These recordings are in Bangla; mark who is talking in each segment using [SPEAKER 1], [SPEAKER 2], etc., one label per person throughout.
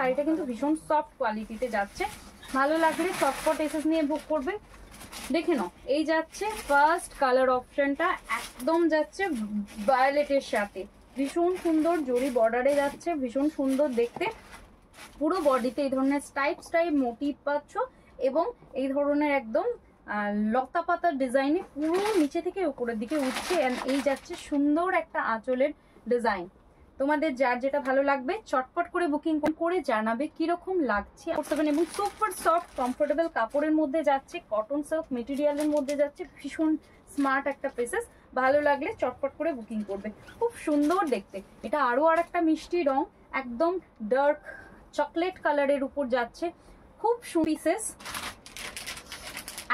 [SPEAKER 1] শাড়িটা কিন্তু ভীষণ সফট কোয়ালিটিতে যাচ্ছে, ভালো লাগলে চটপট এসএস নিয়ে বুক করবে। দেখে নাও, এই যাচ্ছে ফার্স্ট কালার অপশনটা, একদম যাচ্ছে ভায়োলেটের সাথে, ভীষণ সুন্দর জরি বর্ডারে যাচ্ছে, ভীষণ সুন্দর দেখতে। পুরো বডিতে এই ধরনের স্টাইপ মোটিভ পাচ্ছ এবং এই ধরনের একদম লতা পাতার ডিজাইনে পুরো নিচে থেকে উপরের দিকে উঠছে। এই যাচ্ছে সুন্দর একটা আঁচলের ডিজাইন। তোমাদের যার যেটা ভালো লাগবে চটপট করে বুকিং করে জানাবে কিরকম লাগছে। এবং সুপার সফট কমফোর্টেবল কাপড়ের মধ্যে যাচ্ছে, কটন সিল্ক মেটেরিয়ালের মধ্যে যাচ্ছে, ভীষণ স্মার্ট একটা পিসেস। ভালো লাগলে চটপট করে বুকিং করবে, খুব সুন্দর দেখতে। এটা আরো আর একটা মিষ্টি রং, একদম ডার্ক চকলেট কালারের উপর যাচ্ছে, খুব পিসেস,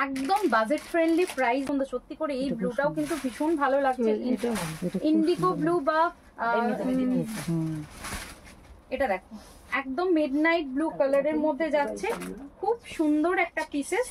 [SPEAKER 1] একদম বাজেট ফ্রেন্ডলি প্রাইস। সত্যি করে এই ব্লুটাও কিন্তু ভীষণ ভালো লাগছে, ইন্ডিগো ব্লু বা এটা দেখো একদম মিডনাইট ব্লু কালারের মধ্যে যাচ্ছে, খুব সুন্দর একটা পিসেস,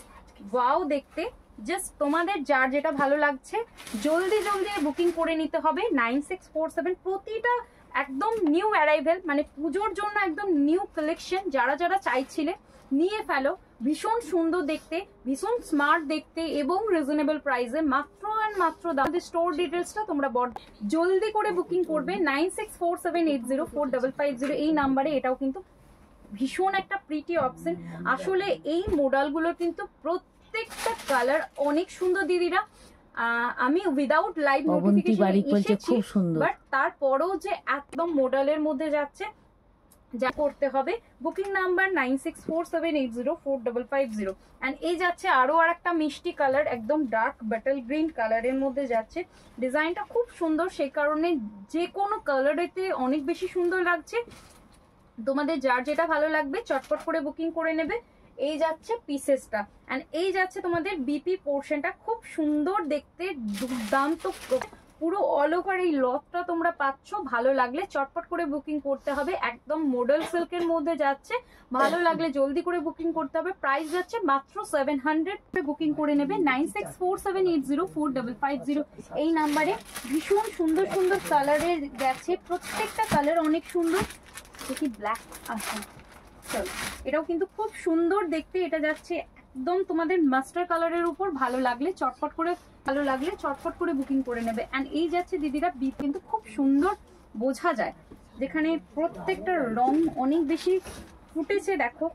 [SPEAKER 1] ওয়াও দেখতে। জাস্ট তোমাদের যার যেটা ভালো লাগছে জলদি বুকিং করে নিতে হবে 9647। প্রতিটা একদম নিউ অ্যারাইভেল, মানে পুজোর জন্য একদম নিউ কালেকশন। যারা চাইছিলে নিয়ে ফেলো, ভীষণ সুন্দর দেখতে, ভীষণ স্মার্ট দেখতে এবং রিজনেবল প্রাইসে, মাত্র আর মাত্র দাম। স্টোর ডিটেলসটা তোমরা জলদি করে বুকিং করবে 9647804550 এই নাম্বারে। এটাও কিন্তু ভীষণ একটা প্রিটি অপশন। আসলে এই মডেলগুলো কিন্তু প্রত্যেকটা কালার অনেক সুন্দর দিদিরা। আমি উইদাউট লাইভ নোটিফিকেশন বাট তারপরেও যে একদম মডেলের মধ্যে যাচ্ছে, যা করতে হবে বুকিং নাম্বার 9647804550। এন্ড এই যাচ্ছে আরো আর একটা মিষ্টি কালার, একদম ডার্ক বাটল গ্রিন কালারের মধ্যে যাচ্ছে। ডিজাইনটা খুব সুন্দর, সেই কারণে যে কোনো কালারেতে অনেক বেশি সুন্দর লাগছে। তোমাদের যার যেটা ভালো লাগবে চটপট করে বুকিং করে নেবে। এই যাচ্ছে পিসেসটা, এন্ড এই যাচ্ছে তোমাদের বিপি পোর্শনটা, খুব সুন্দর দেখতে, দুর্দান্ত। পুরো অল ওভার এই লটটা তোমরা পাচ্ছ, ভালো লাগলে চটপট করে বুকিং করতে হবে। একদম মডেল সিল্কের মধ্যে যাচ্ছে, ভালো লাগলে জলদি করে বুকিং করতে হবে। প্রাইস যাচ্ছে মাত্র 700। বুকিং করে নেবে 9647804550 এই নাম্বারে। ভীষণ সুন্দর সুন্দর কালারের গেছে, প্রত্যেকটা কালার অনেক সুন্দর। দেখি ব্ল্যাক আছে, চলো এটাও কিন্তু খুব সুন্দর দেখতে। এটা যাচ্ছে একদম তোমাদের মাস্টার কালারের উপর, ভালো লাগলে চটপট করে বুকিং করে নেবে। এন্ড এই যাচ্ছে দিদিরা বিপ, কিন্তু খুব সুন্দর বোঝা যায়, যেখানে প্রত্যেকটা রং অনেক বেশি ফুটেছে। দেখো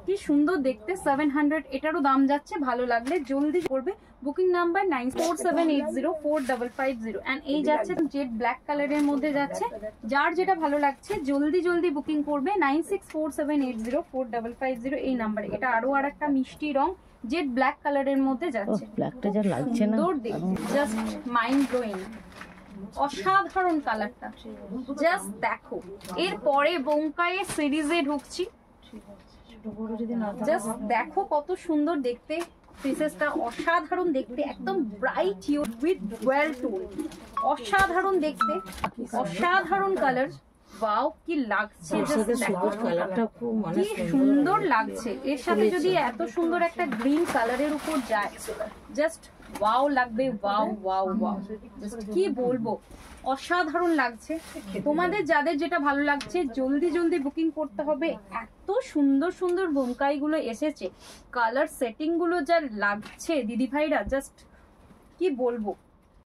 [SPEAKER 1] কি সুন্দর দেখতে, 700 এটারও দাম যাচ্ছে। ভালো লাগলে জলদি করবে, বুকিং নাম্বার 9478045550। এন্ড এই যাচ্ছে জেড ব্ল্যাক কালারের মধ্যে যাচ্ছে, যার যেটা ভালো লাগছে জলদি বুকিং করবে 9647804550 এই নাম্বারে। এটা আরো আর একটা মিষ্টি রং, জেড ব্ল্যাক কালারের মধ্যে যাচ্ছে, ব্ল্যাকটা যা লাগছে না, সুন্দর দেখতে, জাস্ট মাইন্ড ব্লোয়িং, অসাধারণ কালারটা। জাস্ট দেখো, এরপরে বোমকাইয়ের সিরিজে ঢুকছি, জাস্ট দেখো কত সুন্দর দেখতে পিসেসটা, অসাধারণ দেখতে, একদম bright you with well tone, অসাধারণ দেখতে, অসাধারণ কালার। ওয়াও কি লাগছে, কি সুন্দর লাগছে। এর সাথে যদি এত সুন্দর একটা গ্রিন কালারের উপর যায়, জাস্ট ওয়াও লাগবে, ওয়াও ওয়াও ওয়াও, কি বলবো, অসাধারণ লাগছে। তোমাদের যাদের যেটা ভালো লাগছে জলদি বুকিং করতে হবে। এত সুন্দর সুন্দর বোমকাই গুলো এসেছে, কালার সেটিং গুলো যা লাগছে দিদি ভাইরা, জাস্ট কি বলবো।